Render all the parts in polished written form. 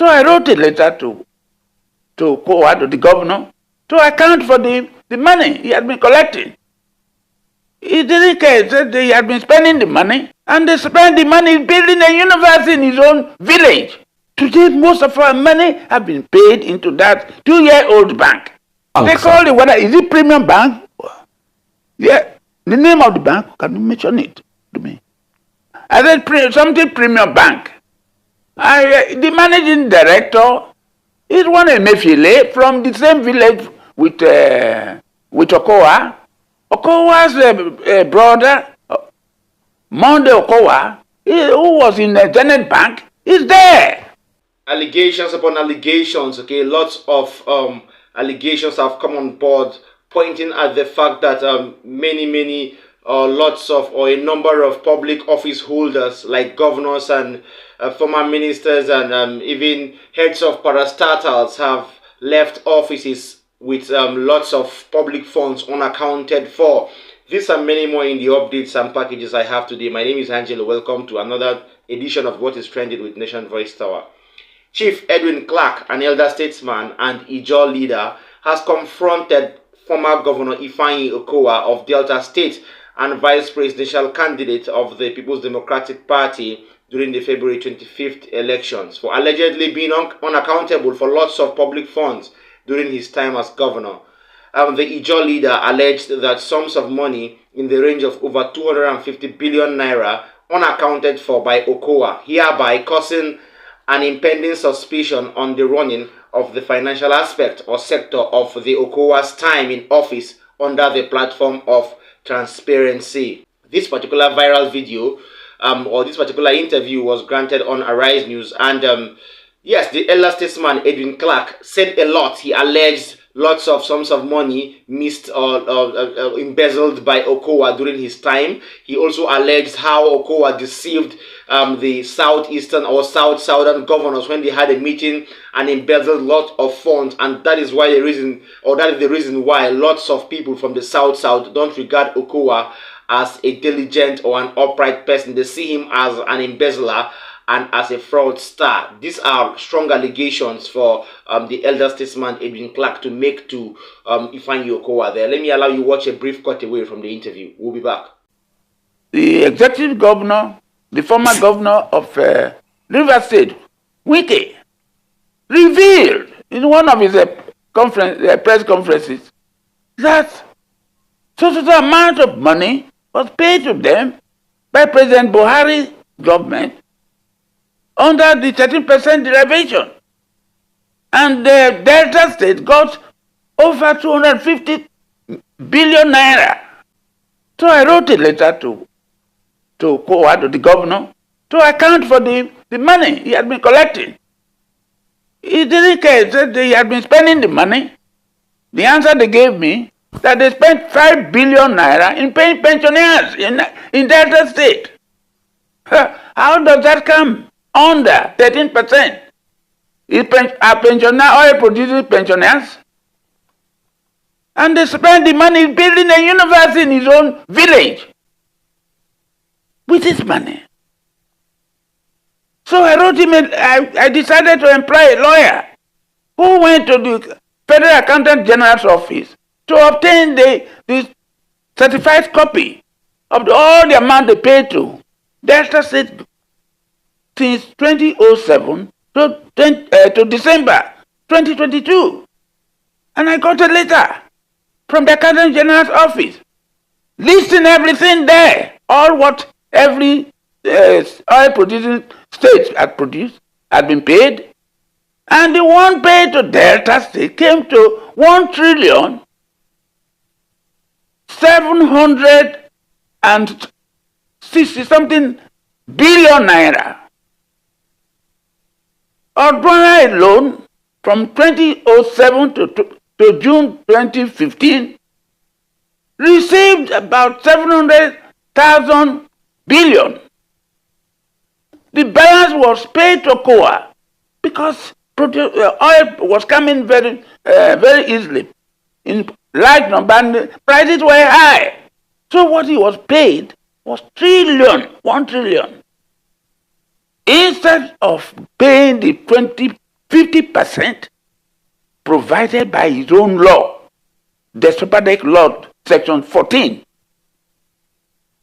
So I wrote a letter to the governor, to account for the money he had been collecting. He didn't care. He said he had been spending the money, and they spent the money building a university in his own village. Today, most of our money have been paid into that 2-year-old bank. They call it, whether is it Premium Bank? Yeah, the name of the bank, can you mention it to me? I said something Premium Bank. The managing director is one Emefiele from the same village with Okowa. Okowa's brother, Monday Okowa, who was in the Zenith Bank, is there. Allegations upon allegations, okay, lots of allegations have come on board, pointing at the fact that many lots of, or a number of public office holders like governors and former ministers and even heads of parastatals have left offices with lots of public funds unaccounted for. These and many more in the updates and packages I have today. My name is Angelo. Welcome to another edition of What is Trending with Nation Voice Tower. Chief Edwin Clark, an elder statesman and Ijaw leader, has confronted former Governor Ifeanyi Okowa of Delta State and vice presidential candidate of the People's Democratic Party during the February 25th elections for allegedly being unaccountable for lots of public funds during his time as governor. The Ijaw leader alleged that sums of money in the range of over 250 billion naira unaccounted for by Okowa, hereby causing an impending suspicion on the running of the financial aspect or sector of the Okowa's time in office under the platform of transparency. This particular viral video or this particular interview was granted on Arise News, and yes, the elder statesman Edwin Clark said a lot. He alleged lots of sums of money missed or embezzled by Okowa during his time. He also alleged how Okowa deceived the southeastern or southern governors when they had a meeting and embezzled lot of funds, and that is why that is the reason why lots of people from the south don't regard Okowa as a diligent or an upright person. They see him as an embezzler and as a fraudster. These are strong allegations for the elder statesman Edwin Clark to make to Ifeanyi Okowa there. Let me allow you watch a brief cutaway from the interview. We'll be back. The executive governor, the former governor of River State, Wike, revealed in one of his press conferences that total amount of money was paid to them by President Buhari's government under the 13% derivation. And the Delta State got over 250 billion naira. So I wrote a letter to the governor, to account for the money he had been collecting. He didn't care. He said he had been spending the money. The answer they gave me, that they spent 5 billion naira in paying pensioners in Delta State. How does that come under 13%? Are pensioners oil producing pensioners? And they spend the money building a university in his own village with his money. So I wrote him, I decided to employ a lawyer who went to the Federal Accountant General's office to obtain the certified copy of all the amount they paid to Delta State since 2007 to December 2022. And I got a letter from the Accountant General's office listing everything there, all what every oil producing state had been paid, and the one paid to Delta State came to 1,760 something billion naira. Ordinary loan from 2007 to June 2015 received about 700,000 billion. The balance was paid to Okowa because oil was coming very easily in large number and prices were high. So what he was paid was 1 trillion. Instead of paying the 50% provided by his own law, the Superdeck Law, Section 14,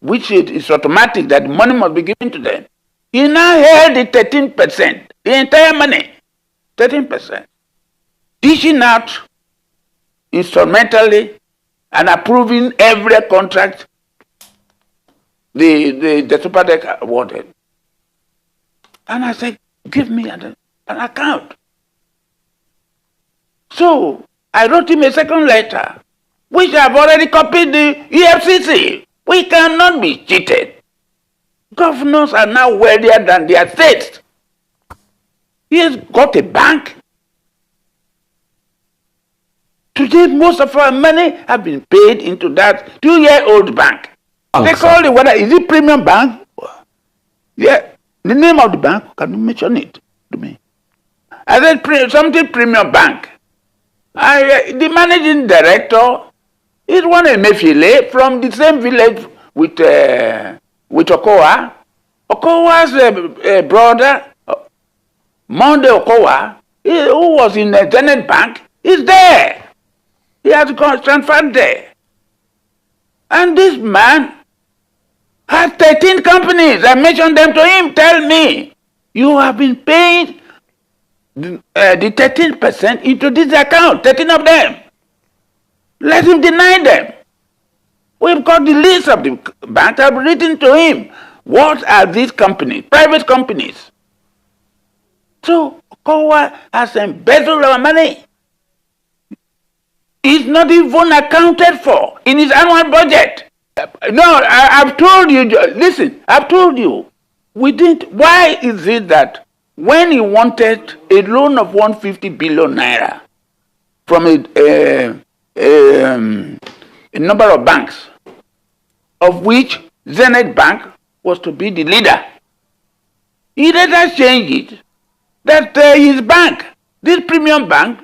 which is automatic that the money must be given to them. He now held the 13%, the entire money, 13%, dishing out instrumentally and approving every contract the Superdeck awarded. And I said, give me an account. So I wrote him a second letter, which I've already copied the EFCC. We cannot be cheated. Governors are now wealthier than their states. He has got a bank. Today, most of our money have been paid into that 2-year-old bank. They call it, whether is it Premium Bank? Yeah, the name of the bank, can you mention it to me? I said something Premium Bank. The managing director is one Emefiele from the same village with Okowa. Okowa's brother, Monday Okowa, who was in the Zenith Bank, is there. He has gone transferred there. And this man had 13 companies. I mentioned them to him. Tell me, you have been paying the 13% into this account, 13 of them. Let him deny them. We've got the list of the banks. I've written to him. What are these companies? Private companies. So, Kowa has embezzled our money. It's not even accounted for in his annual budget. No, I've told you, listen, I've told you, we didn't, why is it that when he wanted a loan of 150 billion naira from a number of banks, of which Zenith Bank was to be the leader, he later changed it that his bank, this Premium Bank,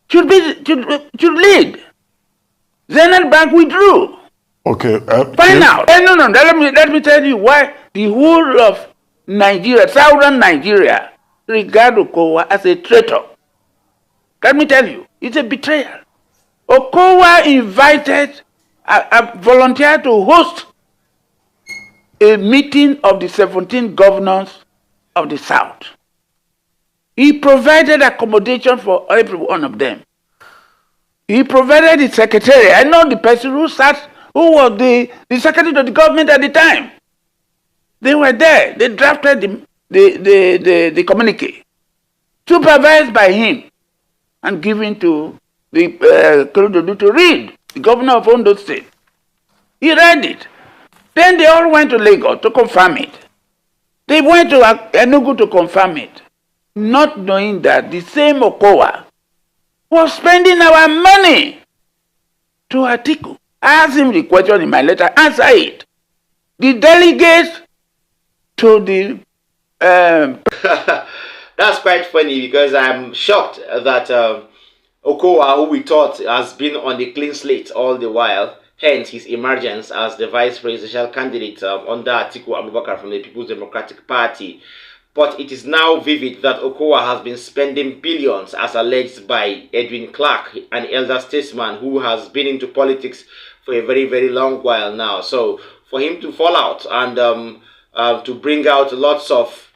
should lead. Zenith Bank withdrew. Okay. Find out. No. Let me tell you why the whole of Nigeria, southern Nigeria, regard Okowa as a traitor. Let me tell you, it's a betrayal. Okowa invited, volunteered to host a meeting of the 17 governors of the South. He provided accommodation for every one of them. He provided the secretary. I know the person who was the secretary of the government at the time. They were there. They drafted the communique, supervised by him, and given to the Kurudu to read, the governor of Ondo State. He read it. Then they all went to Lagos to confirm it. They went to Enugu to confirm it, not knowing that the same Okowa was spending our money to Atiku. I asked him the question in my letter, answer it. The delegates to the... That's quite funny because I'm shocked that Okowa, who we thought has been on the clean slate all the while, hence his emergence as the vice presidential candidate under Atiku Abubakar from the People's Democratic Party. But it is now vivid that Okowa has been spending billions as alleged by Edwin Clark, an elder statesman who has been into politics for a very, very long while now. So for him to fall out and to bring out lots of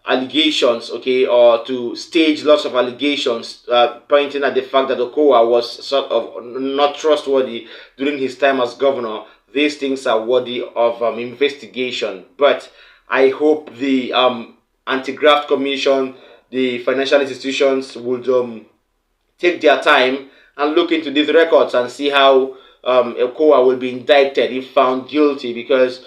allegations, okay, or to stage lots of allegations pointing at the fact that Okowa was sort of not trustworthy during his time as governor, these things are worthy of investigation. But I hope the Anti-Graft Commission, the financial institutions would take their time and look into these records and see how Okowa will be indicted if found guilty, because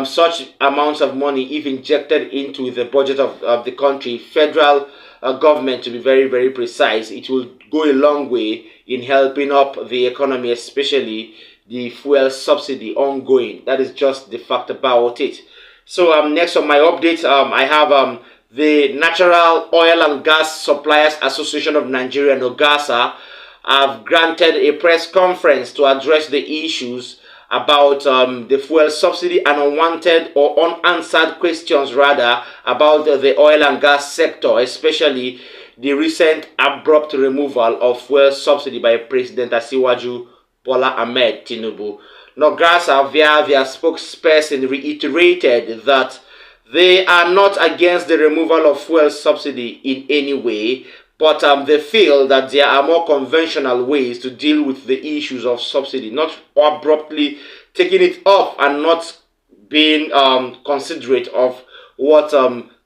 such amounts of money, if injected into the budget of the country, federal government to be very, very precise, it will go a long way in helping up the economy, especially the fuel subsidy ongoing. That is just the fact about it. So next on my update, I have the Natural Oil and Gas Suppliers Association of Nigeria, NOGASA, have granted a press conference to address the issues about the fuel subsidy and unwanted or unanswered questions rather about the oil and gas sector, especially the recent abrupt removal of fuel subsidy by President Asiwaju Bola Ahmed Tinibu. Now, Grasa, via their spokesperson, reiterated that they are not against the removal of fuel subsidy in any way, but they feel that there are more conventional ways to deal with the issues of subsidy, not abruptly taking it off and not being considerate of what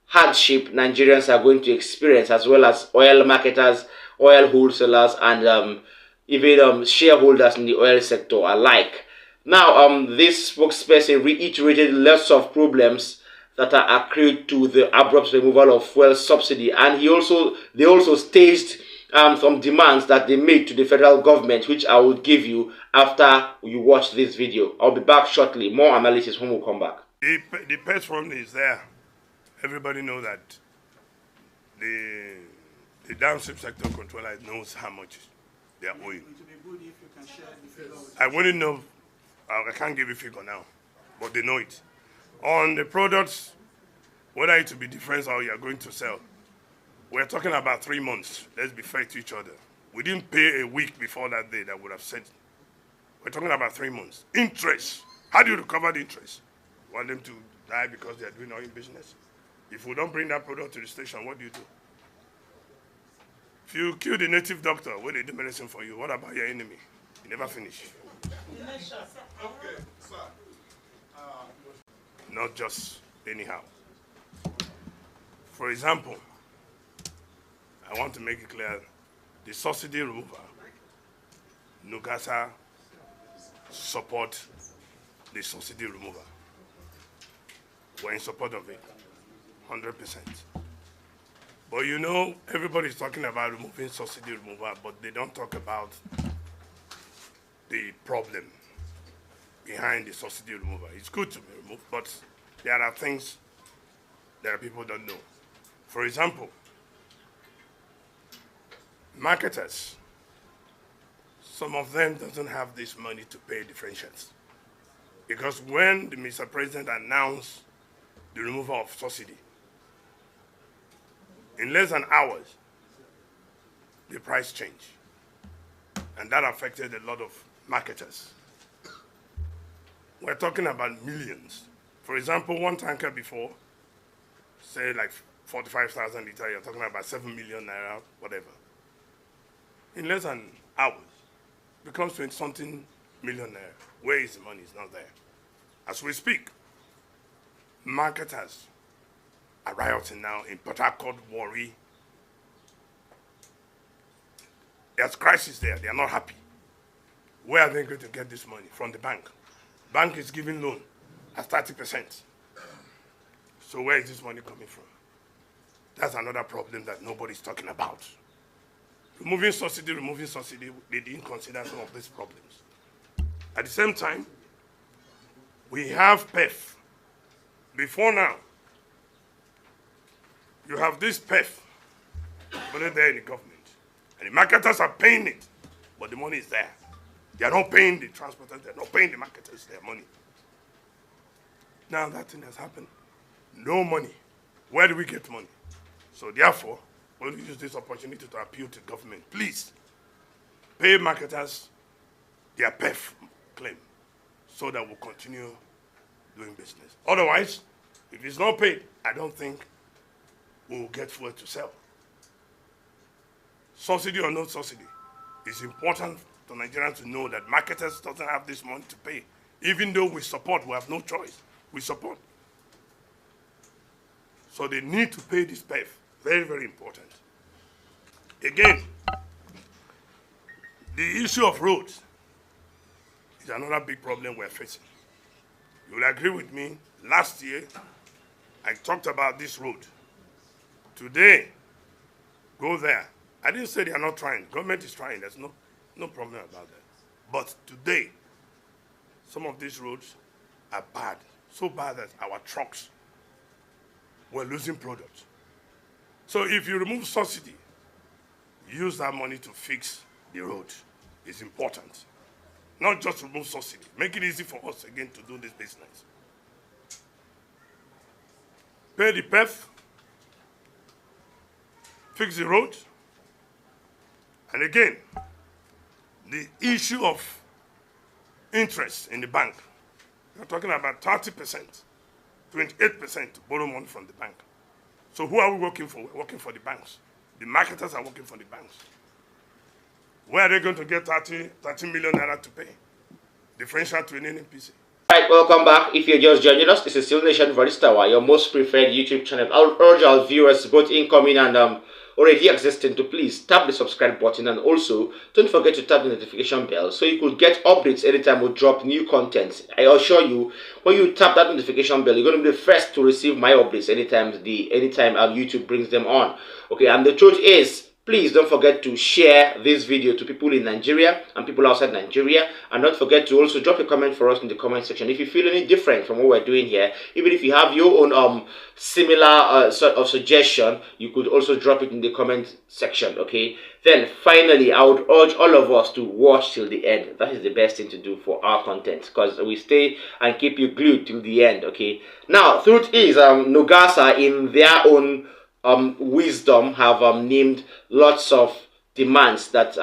hardship Nigerians are going to experience, as well as oil marketers, oil wholesalers, and even shareholders in the oil sector alike. Now, this spokesperson reiterated lots of problems that are accrued to the abrupt removal of fuel subsidy, and they also staged some demands that they made to the federal government, which I will give you after you watch this video. I'll be back shortly. More analysis when we come back. The pest fund is there. Everybody knows that the downstream sector controller knows how much they are owing. I wouldn't know. I can't give you a figure now, but they know it. On the products, whether it will be different or you are going to sell, we're talking about 3 months. Let's be fair to each other. We didn't pay a week before that day that would have said. We're talking about 3 months. Interest. How do you recover the interest? You want them to die because they are doing oil business? If we don't bring that product to the station, what do you do? If you kill the native doctor, when they do medicine for you, what about your enemy? You never finish. Okay, sir. Not just anyhow. For example, I want to make it clear, the subsidy removal, Nugasa support the subsidy removal. We're in support of it, 100%. But you know, everybody's talking about removing subsidy removal, but they don't talk about the problem behind the subsidy removal. It's good to be removed, but there are things that people don't know. For example, marketers, some of them doesn't have this money to pay differentials. Because when the Mr. President announced the removal of subsidy, in less than hours, the price changed. And that affected a lot of marketers. We're talking about millions. For example, one tanker before, say like 45,000 liters, you're talking about 7 million naira, whatever. In less than hours, becomes 20-something million naira. Where is the money? It's not there. As we speak, marketers are rioting now in Port Harcourt, Warri. There's crisis there. They are not happy. Where are they going to get this money? From the bank. Bank is giving loan at 30%. So where is this money coming from? That's another problem that nobody's talking about. Removing subsidy, they didn't consider some of these problems. At the same time, we have PEF. Before now, you have this PEF, but there in the government. And the marketers are paying it, but the money is there. They are not paying the transporters, they are not paying the marketers their money. Now that thing has happened. No money. Where do we get money? So therefore, we'll use this opportunity to appeal to government. Please, pay marketers their PEF claim so that we'll continue doing business. Otherwise, if it's not paid, I don't think we'll get fuel to sell. Subsidy or no subsidy, it's important to Nigerians to know that marketers doesn't have this money to pay. Even though we support, we have no choice. We support. So they need to pay this PEF. Very, very important. Again, the issue of roads is another big problem we're facing. You will agree with me, last year, I talked about this road. Today, go there. I didn't say they are not trying. Government is trying. There's no problem about that. But today, some of these roads are bad. So bad that our trucks were losing products. So if you remove subsidy, use that money to fix the road. It's important. Not just remove subsidy. Make it easy for us again to do this business. Pay the PEF, fix the road. And again, the issue of interest in the bank. We're talking about 30%, 28% to borrow money from the bank. So who are we working for? We're working for the banks. The marketers are working for the banks. Where are they going to get 30 million naira to pay? Differential to an NNPC. Alright, welcome back. If you're just joining us, this is Still Nation Varistawa, your most preferred YouTube channel. I'll urge our viewers, both incoming and already existing, to please tap the subscribe button, and also don't forget to tap the notification bell so you could get updates anytime we drop new content. I assure you, when you tap that notification bell, you're going to be the first to receive my updates anytime YouTube brings them on. Okay, and the truth is, please don't forget to share this video to people in Nigeria and people outside Nigeria, and don't forget to also drop a comment for us in the comment section if you feel any different from what we're doing here. Even if you have your own similar sort of suggestion, you could also drop it in the comment section. Okay, then finally, I would urge all of us to watch till the end. That is the best thing to do for our content, because we stay and keep you glued till the end. Okay, now truth is, Nogasa, in their own wisdom, have named lots of demands that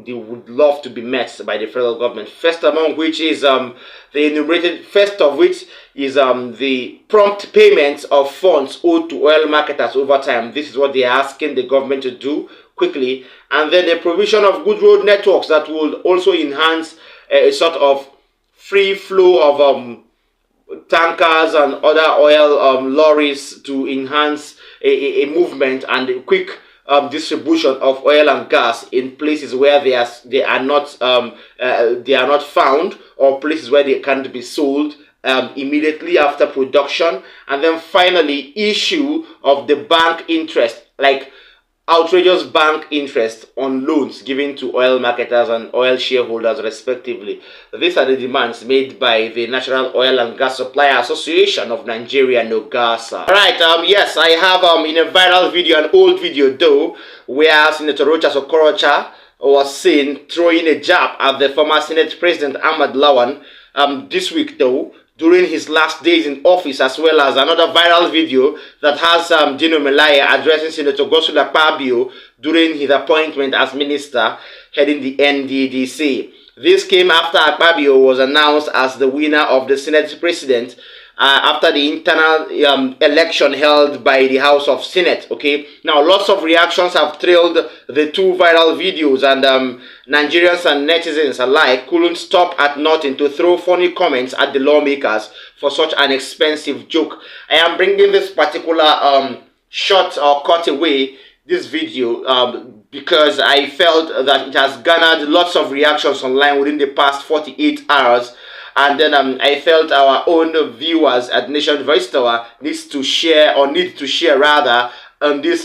they would love to be met by the federal government. First among which is the enumerated. First of which is the prompt payment of funds owed to oil marketers over time. This is what they are asking the government to do quickly, and then the provision of good road networks that will also enhance a sort of free flow of tankers and other oil lorries to enhance a movement and a quick distribution of oil and gas in places where they are not found, or places where they can't be sold immediately after production. And then finally, issue of the bank interest, like outrageous bank interest on loans given to oil marketers and oil shareholders respectively. These are the demands made by the National Oil and Gas Supplier Association of Nigeria, NOGASA. Alright, yes, I have in a viral video, an old video though, where Senator Rochas Okorocha was seen throwing a jab at the former Senate President Ahmad Lawan this week though, during his last days in office, as well as another viral video that has Dino Melaya addressing Senator Godswill Akpabio during his appointment as minister heading the NDDC. This came after Akpabio was announced as the winner of the Senate president after the internal election held by the House of Senate. Okay, now lots of reactions have trailed the two viral videos, and Nigerians and netizens alike couldn't stop at nothing to throw funny comments at the lawmakers for such an expensive joke. I am bringing this particular shot or cut away this video because I felt that it has garnered lots of reactions online within the past 48 hours. And then I felt our own viewers at Nation Voice Tower need to share rather on this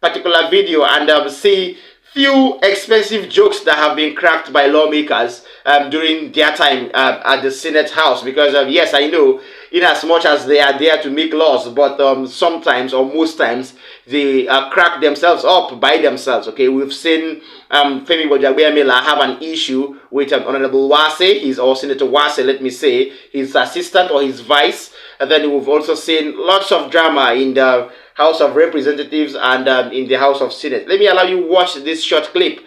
particular video, and see few expensive jokes that have been cracked by lawmakers during their time at the Senate House. Because yes, I know, in as much as they are there to make laws, but sometimes or most times they crack themselves up by themselves. Okay, we've seen Femi Bojagbeamila have an issue with Honorable Wase, or Senator Wase, let me say, his assistant or his vice. And then we've also seen lots of drama in the House of Representatives and in the House of Senate. Let me allow you watch this short clip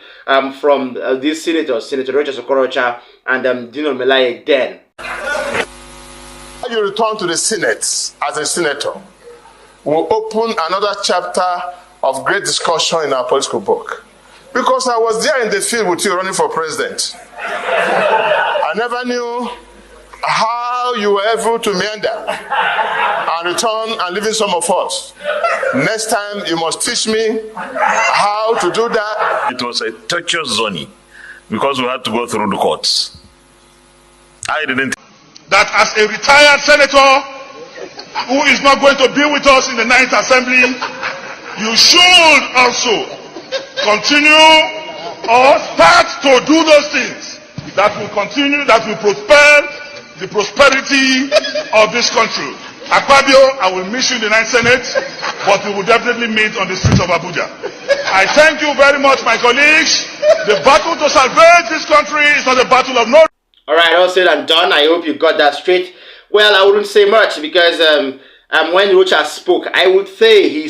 from these senators, Senator Rochas Okorocha and Dino Melaye then. You return to the Senate as a senator will open another chapter of great discussion in our political book. Because I was there in the field with you running for president. I never knew how you were able to meander and return and leaving some of us. Next time you must teach me how to do that. It was a torturous journey because we had to go through the courts. I didn't. That as a retired senator who is not going to be with us in the 9th Assembly, you should also continue or start to do those things that will continue, that will propel the prosperity of this country. Akpabio, I will miss you in the 9th Senate, but we will definitely meet on the streets of Abuja. I thank you very much, my colleagues. The battle to salvage this country is not a battle of no. Alright, all said and done. I hope you got that straight. Well, I wouldn't say much because when Rocha spoke, I would say he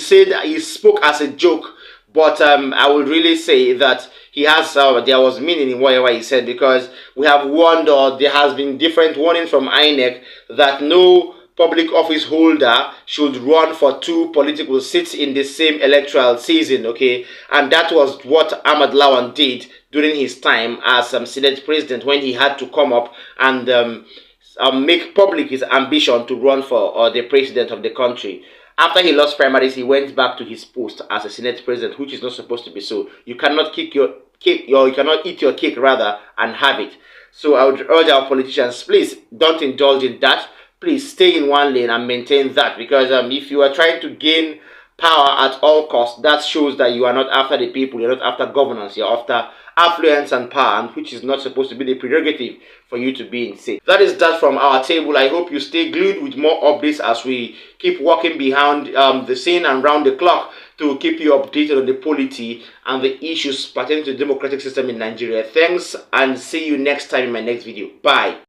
spoke as a joke. But I would really say that he has there was meaning in whatever he said, because we have warned, or there has been different warnings from INEC that no public office holder should run for 2 political seats in the same electoral season, okay? And that was what Ahmad Lawan did during his time as Senate President, when he had to come up and make public his ambition to run for the president of the country. After he lost primaries, he went back to his post as a Senate President, which is not supposed to be so. You cannot kick your cake, or you cannot eat your cake rather and have it. So I would urge our politicians, please don't indulge in that. Please stay in one lane and maintain that, because if you are trying to gain power at all costs, that shows that you are not after the people, you're not after governance, you're after affluence and power, and which is not supposed to be the prerogative for you to be in state. That is that from our table. I hope you stay glued with more updates as we keep working behind the scene and round the clock to keep you updated on the polity and the issues pertaining to the democratic system in Nigeria. Thanks, and see you next time in my next video. Bye.